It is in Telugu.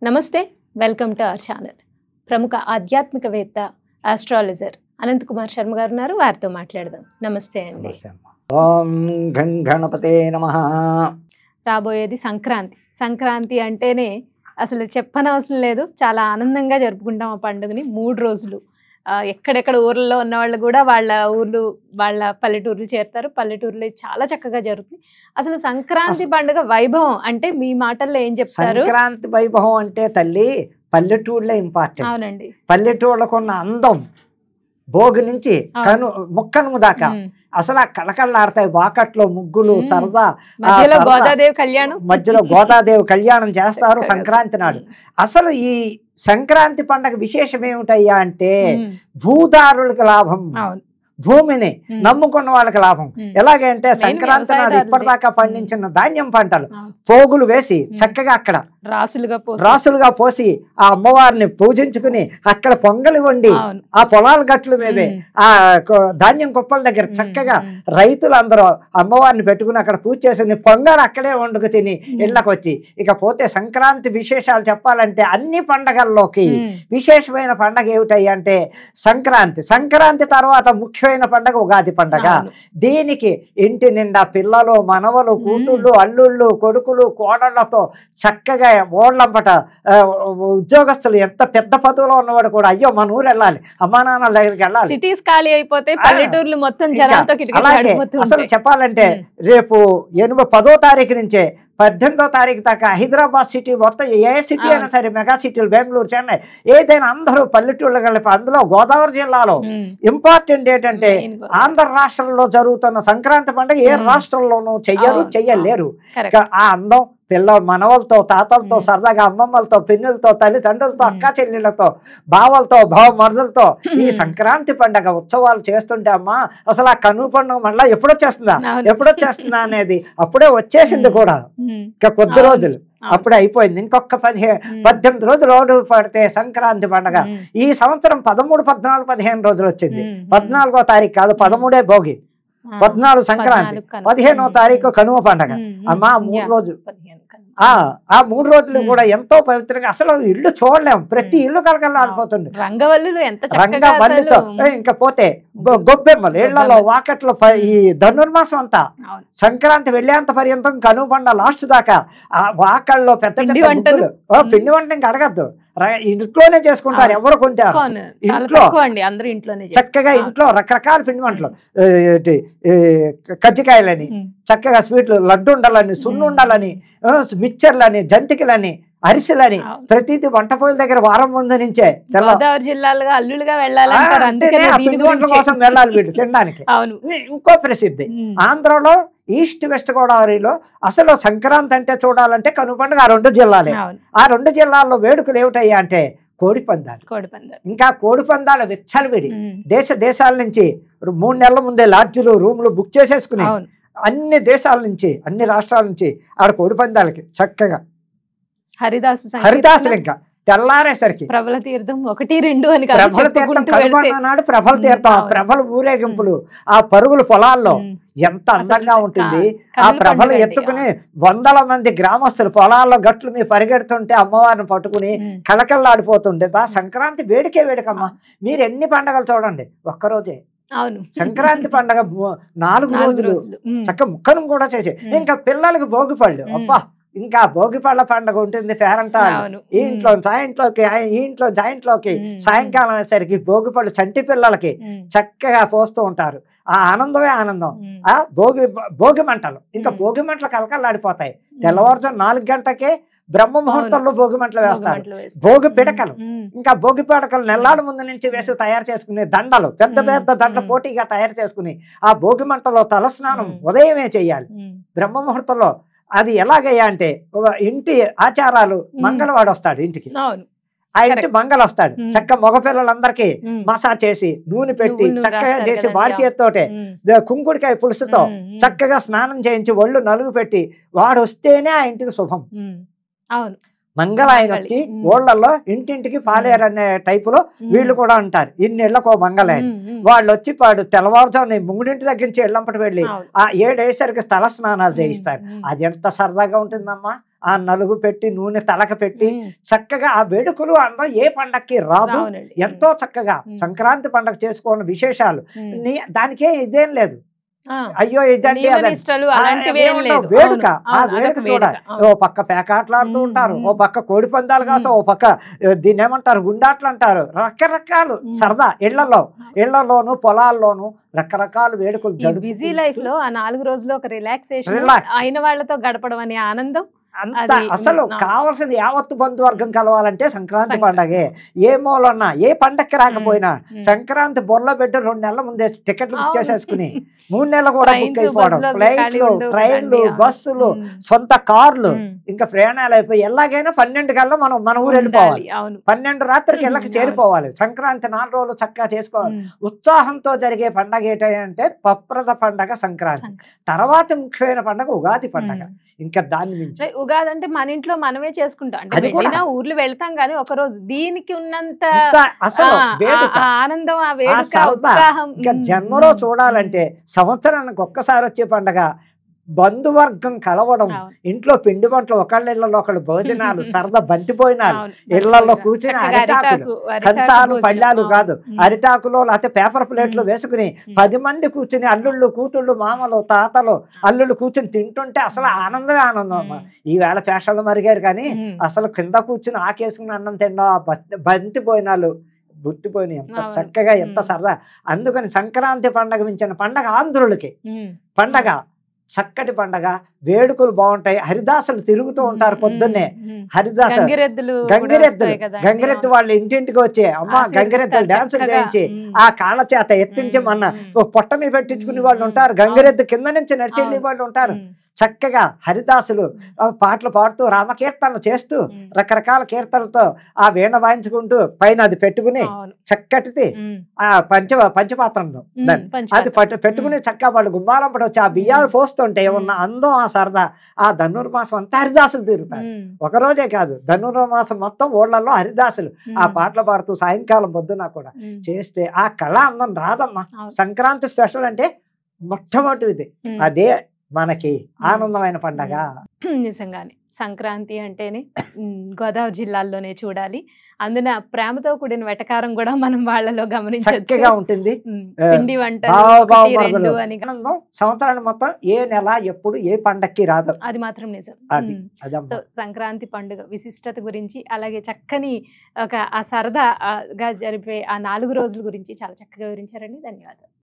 నమస్తే, వెల్కమ్ టు అవర్ ఛానల్. ప్రముఖ ఆధ్యాత్మికవేత్త, ఆస్ట్రాలజర్ అనంత్ కుమార్ శర్మ గారు ఉన్నారు. వారితో మాట్లాడదాం. నమస్తే అండి. ఓం గం గణపతే నమః. రాబోయేది సంక్రాంతి. సంక్రాంతి అంటేనే అసలు చెప్పనవసరం లేదు, చాలా ఆనందంగా జరుపుకుంటాం ఆ పండుగని. 3 రోజులు ఎక్కడెక్కడ ఊర్లలో ఉన్న వాళ్ళు కూడా వాళ్ళ ఊర్లు, వాళ్ళ పల్లెటూర్లు చేరుతారు. పల్లెటూర్లు చాలా చక్కగా జరుగుతుంది. అసలు సంక్రాంతి పండుగ వైభవం అంటే మీ మాటల్లో ఏం చెప్తారు? సంక్రాంతి వైభవం అంటే తల్లి పల్లెటూళ్ళే ఇంపార్టెంట్. అవునండి. పల్లెటూళ్ళకు ఉన్న అందం భోగి నుంచి ముక్కనుము దాకా అసలు ఆ కళకళలాడతాయి. వాకట్లో ముగ్గులు, సరదా, మధ్యలో గోదాదేవి కళ్యాణం చేస్తారు సంక్రాంతి నాడు. అసలు ఈ సంక్రాంతి పండగ విశేషం ఏమిటయ్యా అంటే భూదారులకు లాభం, భూమిని నమ్ముకున్న వాళ్ళకి లాభం. ఎలాగంటే సంక్రాంతి నాడు ఇప్పటిదాకా పండించిన ధాన్యం పంటలు పోగులు వేసి చక్కగా అక్కడ రాసులుగా పోసి ఆ అమ్మవారిని పూజించుకుని అక్కడ పొంగలి వండి ఆ పొలాల గట్లు మీదే ఆ ధాన్యం కుప్పల దగ్గర చక్కగా రైతులందరూ అమ్మవారిని పెట్టుకుని అక్కడ పూజ చేసి పొంగలు అక్కడే వండుకు తిని ఇళ్ళకి వచ్చి, ఇకపోతే సంక్రాంతి విశేషాలు చెప్పాలంటే అన్ని పండగల్లోకి విశేషమైన పండగ ఏమిటయ్యా అంటే సంక్రాంతి. సంక్రాంతి తర్వాత ముఖ్యమైన పండగ ఉగాది పండగ. దీనికి ఇంటి నిండా పిల్లలు, మనవలు, కూతుళ్ళు, అల్లుళ్ళు, కొడుకులు, కోడళ్లతో చక్కగా ఓళ్ళంపట ఉద్యోగస్తులు ఎంత పెద్ద పదవిలో ఉన్నవాడు కూడా అయ్యో మన ఊరు వెళ్ళాలి, అమ్మా నాన్నల దగ్గరికి వెళ్ళాలి. సిటీస్ ఖాళీ అయిపోతే పల్లెటూర్లు మొత్తం జనాలతో అసలు చెప్పాలంటే రేపు 10వ తారీఖు నుంచే 18వ తారీఖు దాకా హైదరాబాద్ సిటీ మొత్తం ఏ సిటీ అయినా సరే, మెగా సిటీలు బెంగళూరు, చెన్నై ఏదైనా అందరూ పల్లెటూళ్ళు కలిపి. అందులో గోదావరి జిల్లాలో ఇంపార్టెంట్ ఏంటంటే ఆంధ్ర రాష్ట్రంలో జరుగుతున్న సంక్రాంతి పండుగ ఏ రాష్ట్రంలోనూ చెయ్యలేరు. ఆ అందం మనవలతో, తాతలతో, సరదాగా అమ్మమ్మలతో, పిన్నులతో, తల్లిదండ్రులతో, అక్క చెల్లెళ్ళతో, బావలతో, మరుదులతో ఈ సంక్రాంతి పండగ ఉత్సవాలు చేస్తుంటే అమ్మా అసలు ఆ కనుమ పండుగ మళ్ళీ ఎప్పుడొచ్చేస్తుందా అనేది అప్పుడే వచ్చేసింది కూడా. ఇంకా కొద్ది రోజులు అప్పుడే అయిపోయింది. ఇంకొక 18 రోజులు ఓడు పడితే సంక్రాంతి పండగ. ఈ సంవత్సరం 13, 14, 15 రోజులు వచ్చింది. 14వ తారీఖు కాదు, 13 భోగి, 14 సంక్రాంతి, 15వ తారీఖు కనుమ పండగ. అమ్మా 3 రోజులు. ఆ 3 రోజులు కూడా ఎంతో పవిత్రంగా అసలు ఇల్లు చూడలేము. ప్రతి ఇల్లు కలకలాడిపోతుంది రంగవల్లితో. ఇంకా పోతే గొబ్బెమ్మలు ఇళ్లలో, వాకట్లో. ఈ ధనుర్మాసం అంతా సంక్రాంతి వెళ్ళేంత పర్యంతం కనుమ పండుగ లాస్ట్ దాకా ఆ వాకల్లో పెద్ద పెద్ద పిండి వంట ఇంకా అడగద్దు, ఇంట్లోనే చేసుకుంటారు. ఎవరు కొంటారు ఇంట్లో చక్కగా ఇంట్లో రకరకాల పిండి వంటలు, కజ్జికాయలని, చక్కగా స్వీట్లు, లడ్డు ఉండాలని, సున్ను ఉండాలని, మిక్చర్లని, జంతికలని, అరిసెలని ప్రతిదీ వంట పొయ్యిల దగ్గర వారం ముందు నుంచే అల్లులుగా పిండి వంటల కోసం వెళ్ళాలి వీళ్ళు తినడానికి. ఇంకో ప్రసిద్ధి ఆంధ్రలో ఈస్ట్ వెస్ట్ గోదావరిలో అసలు సంక్రాంతి అంటే చూడాలంటే కనుమ పండుగ ఆ 2 జిల్లాలే. ఆ 2 జిల్లాల్లో వేడుకలు ఏమిటయ్యా అంటే కోడి పందాలు. ఇంకా కోడి పందాలు విచ్చలవిడి దేశాల నుంచి 3 నెలల ముందే లాడ్జీలు, రూములు బుక్ చేసేసుకుని అన్ని దేశాల నుంచి, అన్ని రాష్ట్రాల నుంచి ఆడ కోడి పందాలకి చక్కగా హరిదాసులు ఇంకా తెల్లారేసరికి ప్రభల తీర్థం 1, 2 అని ప్రభల తీర్థం కనుగొన్న నాడు ప్రభల తీర్థం, ప్రభల ఊరేగింపులు, ఆ పరుగులు పొలాల్లో ఎంత అందంగా ఉంటుంది. ఆ ప్రభలు ఎత్తుకుని 100ల మంది గ్రామస్తులు పొలాల్లో గట్లు మీద పరిగెడుతుంటే అమ్మవారిని పట్టుకుని కలకల్లాడిపోతుండే. సంక్రాంతి వేడికమ్మా. మీరు ఎన్ని పండగలు చూడండి, ఒక్కరోజే సంక్రాంతి పండగ 4 రోజులు చక్క ముక్కను కూడా చేసి. ఇంకా పిల్లలకి భోగిపళ్ళు, అబ్బా ఇంకా భోగిపళ్ళ పండుగ ఉంటుంది. పేరంటాళ్ళు ఈ ఇంట్లో జాయింట్లోకి సాయంకాలం అయ్యేసరికి భోగిపళ్ళు చంటి పిల్లలకి చక్కగా పోస్తూ ఉంటారు. ఆ ఆనందమే ఆనందం. ఆ భోగి మంటలు, ఇంకా భోగి మంటలు కలకల్లాడిపోతాయి. తెల్లవారుజాము 4 గంటలకే బ్రహ్మ ముహూర్తంలో భోగి మంటలు వేస్తారు. భోగి పిడకలు, ఇంకా భోగి పిడకలు నెల్లాళ్ళ ముందు నుంచి వేసి తయారు చేసుకునే దండలు, పెద్ద పెద్ద దండ పోటీగా తయారు చేసుకుని ఆ భోగి మంటలో తలస్నానం ఉదయమే చెయ్యాలి బ్రహ్మ ముహూర్తంలో. అది ఎలాగయ్యా అంటే ఇంటి ఆచారాలు, మంగళవాడు వస్తాడు ఇంటికి, ఆ ఇంటి మంగళ వస్తాడు. చక్క మగపిల్లలందరికీ మసాజ్ చేసి నూనె పెట్టి చక్కగా చేసి వాడి చేతితోటే కుంకుడికాయ పులుసుతో చక్కగా స్నానం చేయించి ఒళ్ళు నలుగు పెట్టి వాడు వస్తేనే ఆ ఇంటికి శుభం. మంగళ ఆయన వచ్చి ఊళ్ళల్లో ఇంటింటికి పాలేరు అనే టైపులో వీళ్ళు కూడా ఉంటారు. ఇన్నేళ్లకు మంగళాయన వాళ్ళు వచ్చి తెల్లవారుజామున 3 దగ్గర నుంచి ఇళ్ళంపటి వెళ్ళి ఆ 7 అయ్యేసరికి స్థల స్నానాలు చేయిస్తారు. అది ఎంత సరదాగా ఉంటుందమ్మా. ఆ నలుగు పెట్టి నూనె తలక పెట్టి చక్కగా ఆ వేడుకలు అందం ఏ పండక్కి రాదు. ఎంతో చక్కగా సంక్రాంతి పండగ చేసుకోవాలని విశేషాలు దానికే ఇదేం లేదు. అయ్యో ఇదండి వేడుక. ఆ వేడుక చూడాలి. ఓ పక్క పేకాట్లాడుతూ ఉంటారు, ఓ పక్క కోడి పందాలు కాదు, ఓ పక్క దీన్ని ఏమంటారు గుండాట్లు అంటారు. రకరకాలు సరదా ఇళ్లలోను పొలాల్లోను రకరకాల వేడుకలు. బిజీ లైఫ్ లో ఆ 4 రోజులు ఒక రిలాక్సేషన్ అయిన వాళ్ళతో గడపడం అనే ఆనందం అంత అసలు కావాల్సింది యావత్తు బంధువర్గం కలవాలంటే సంక్రాంతి పండగే. ఏ మూలన్నా ఏ పండక్కి రాకపోయినా సంక్రాంతి బొర్ల పెట్టి 2 నెలల ముందే టికెట్లు బుక్ చేసేసుకుని 3 నెలలు కూడా బుక్ అయిపోవడం. ఫ్లైట్లు, ట్రైన్లు, బస్సులు, సొంత కార్లు, ఇంకా ప్రయాణాలు అయిపోయి ఎలాగైనా 12 కల్లా మనం మన ఊరు వెళ్ళిపోవాలి. 12 రాత్రికి ఇళ్ళకి చేరిపోవాలి. సంక్రాంతి 4 రోజులు చక్కగా చేసుకోవాలి. ఉత్సాహంతో జరిగే పండగ ఏంటంటే పప్రద పండగ సంక్రాంతి. తర్వాత ముఖ్యమైన పండగ ఉగాది పండగ. ఇంకా దాని నుంచి ఉగాది అంటే మన ఇంట్లో మనమే చేసుకుంటాం. అంటే ఊర్లు వెళ్తాం కానీ ఒక రోజు దీనికి ఉన్నంత ఆనందం, ఆ వేడుక, ఉత్సాహం ఇంకా జన్మలో చూడాలంటే సంవత్సరానికి ఒక్కసారి వచ్చే పండగ. బంధువర్గం కలవడం, ఇంట్లో పిండి వంటలు, ఒకళ్ళ ఒకళ్ళు భోజనాలు, సరదా బంతిపోయినాలు, ఇళ్లలో కూర్చుని అరిటాకులు, కంచాలు పళ్ళాలు కాదు అరిటాకులో లేకపోతే పేపర్ ప్లేట్లు వేసుకుని 10 మంది కూర్చుని అల్లుళ్ళు కూతుళ్ళు మామలు తాతలు అల్లుళ్ళు కూర్చుని తింటుంటే అసలు ఆనందమే ఆనందం. ఈవేళ ఫేషన్లు మరిగారు కానీ అసలు కింద కూర్చుని ఆకేసుకుని అన్నం తినడం, బంతిపోయినాలు గుర్తిపోయినాయి. ఎంత చక్కగా ఎంత సరదా. అందుకని సంక్రాంతి పండగ మించిన పండగ ఆంధ్రులకి పండగ. చక్కటి పండగ, వేడుకలు బాగుంటాయి. హరిదాసులు తిరుగుతూ ఉంటారు పొద్దున్నే. హరిదాసు గంగిరెద్దు వాళ్ళు ఇంటింటికి వచ్చే అమ్మ గంగిరెద్దులు డాన్సులు చేయించి ఆ కాళ్ళ చేత ఎత్తించి మన పొట్టని పెట్టించుకునే వాళ్ళు ఉంటారు. గంగిరెద్దు కింద నుంచి నడిచేళ్ళే వాళ్ళు ఉంటారు. చక్కగా హరిదాసులు పాటలు పాడుతూ రామకీర్తనలు చేస్తూ రకరకాల కీర్తనలతో ఆ వీణ వాయించుకుంటూ పైన అది పెట్టుకుని చక్కటిది ఆ పంచపాత్రంలో అది పెట్టుకుని చక్కగా వాళ్ళు గుమ్మాలంపటి వచ్చి ఆ బియ్యాలు పోస్తుంటే ఉన్న అందం, ఆ సరదా. ఆ ధనుర్మాసం అంతా హరిదాసులు తిరుగుతారు. ఒకరోజే కాదు, ధనుర్మాసం మొత్తం ఊళ్ళల్లో హరిదాసులు ఆ పాటలు పాడుతూ సాయంకాలం పొద్దున కూడా చేస్తే ఆ కళ అందం రాదమ్మా. సంక్రాంతి స్పెషల్ అంటే మొట్టమొదటిది అదే మనకి ఆనందమైన పండగ. నిజంగానే సంక్రాంతి అంటేనే గోదావరి జిల్లాల్లోనే చూడాలి. అందున ప్రేమతో కూడిన వెటకారం కూడా మనం వాళ్ళలో గమనించొచ్చు. ఉంటుంది. పిండి వంటలు సంవత్సరాన్ని మొత్తం ఏ నెల ఎప్పుడు ఏ పండక్కి రాదు, అది మాత్రం నిజం. సో సంక్రాంతి పండుగ విశిష్టత గురించి, అలాగే చక్కని ఒక ఆ సరదాగా జరిపే ఆ 4 రోజుల గురించి చాలా చక్కగా వివరించారండి. ధన్యవాదాలు.